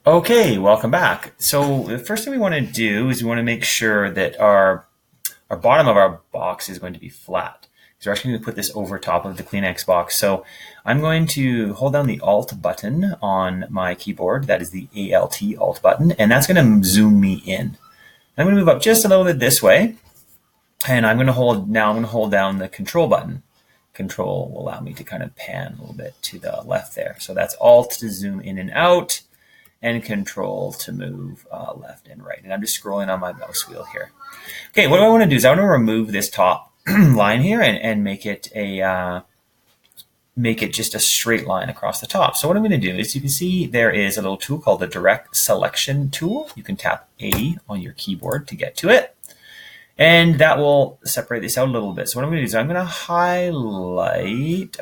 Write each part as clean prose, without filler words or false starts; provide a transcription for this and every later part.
Okay, welcome back. So the first thing we want to do is we want to make sure that our bottom of our box is going to be flat. So we're actually going to put this over top of the Kleenex box. So I'm going to hold down the Alt button on my keyboard. That is the Alt button, and that's going to zoom me in. I'm going to move up just a little bit this way, and I'm going to hold down the Control button. Control will allow me to kind of pan a little bit to the left there. So that's Alt to zoom in and out, and Control to move left and right. And I'm just scrolling on my mouse wheel here. Okay, what I want to do is I want to remove this top line here and make it just a straight line across the top. So what I'm going to do is you can see there is a little tool called the Direct Selection tool. You can tap A on your keyboard to get to it. And that will separate this out a little bit. So what I'm going to do is I'm going to highlight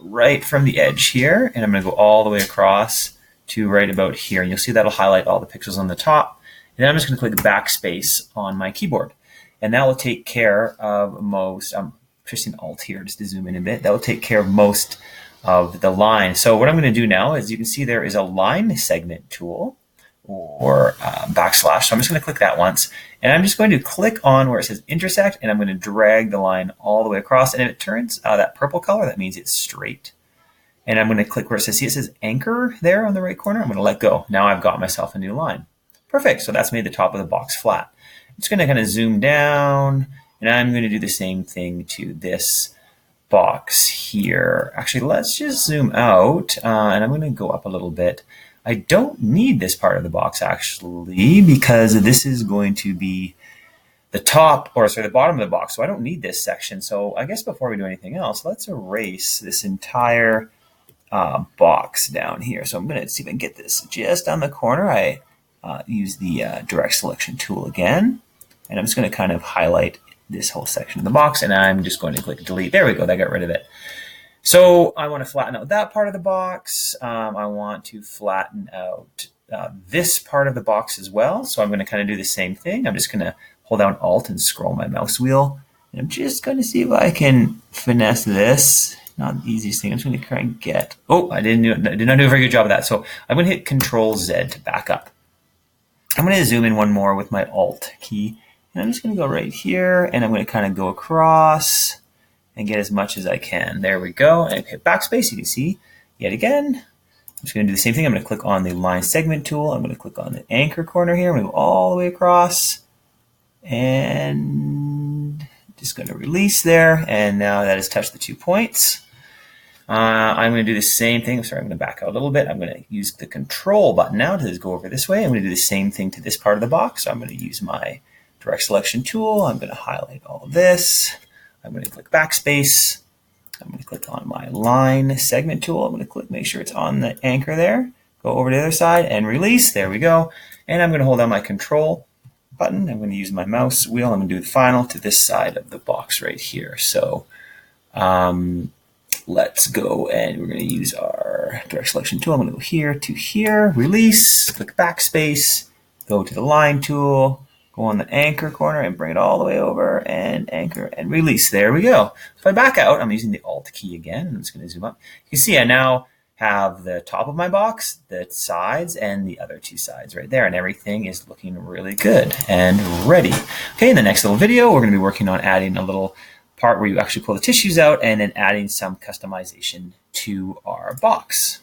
right from the edge here, and I'm going to go all the way across to right about here. And you'll see that'll highlight all the pixels on the top. And then I'm just going to click backspace on my keyboard. And that will take care of most, I'm pressing Alt here just to zoom in a bit. That will take care of most of the line. So what I'm going to do now is you can see there is a line segment tool or backslash. So I'm just going to click that once. And I'm just going to click on where it says intersect, and I'm going to drag the line all the way across. And if it turns that purple color, that means it's straight. And I'm going to click where it says anchor there on the right corner. I'm going to let go. Now I've got myself a new line. Perfect. So that's made the top of the box flat. I'm just going to kind of zoom down, and I'm going to do the same thing to this box here. Actually, let's just zoom out, and I'm going to go up a little bit. I don't need this part of the box actually, because this is going to be the bottom of the box. So I don't need this section. So I guess before we do anything else, let's erase this entire box down here. So I'm going to see if I can get this just on the corner. I use the Direct Selection tool again, and I'm just going to kind of highlight this whole section of the box, and I'm just going to click delete. There we go. That got rid of it. So I want to flatten out that part of the box. I want to flatten out this part of the box as well. So I'm going to kind of do the same thing. I'm just going to hold down Alt and scroll my mouse wheel. And I'm just going to see if I can finesse this. Not the easiest thing. I'm just going to try and get. Oh, I did not do a very good job of that. So I'm going to hit Control Z to back up. I'm going to zoom in one more with my Alt key. And I'm just going to go right here, and I'm going to kind of go across and get as much as I can. There we go. And I hit backspace. You can see yet again. I'm just going to do the same thing. I'm going to click on the line segment tool. I'm going to click on the anchor corner here. I'm going to go all the way across, and just going to release there. And now that has touched the 2 points. I'm going to do the same thing. Sorry, I'm going to back out a little bit. I'm going to use the Control button now to go over this way. I'm going to do the same thing to this part of the box. So I'm going to use my Direct Selection tool. I'm going to highlight all of this. I'm going to click backspace. I'm going to click on my line segment tool. I'm going to make sure it's on the anchor there. Go over to the other side and release. There we go. And I'm going to hold down my Control button. I'm going to use my mouse wheel. I'm going to do the final to this side of the box right here. So let's go, and we're going to use our Direct Selection tool. I'm going to go here to here, release, click backspace, go to the line tool, go on the anchor corner and bring it all the way over, and anchor and release. There we go. If I back out, I'm using the Alt key again. I'm just going to zoom up. You can see I now have the top of my box, the sides, and the other 2 sides right there, and everything is looking really good and ready. Okay, in the next little video, we're going to be working on adding a little part where you actually pull the tissues out and then adding some customization to our box.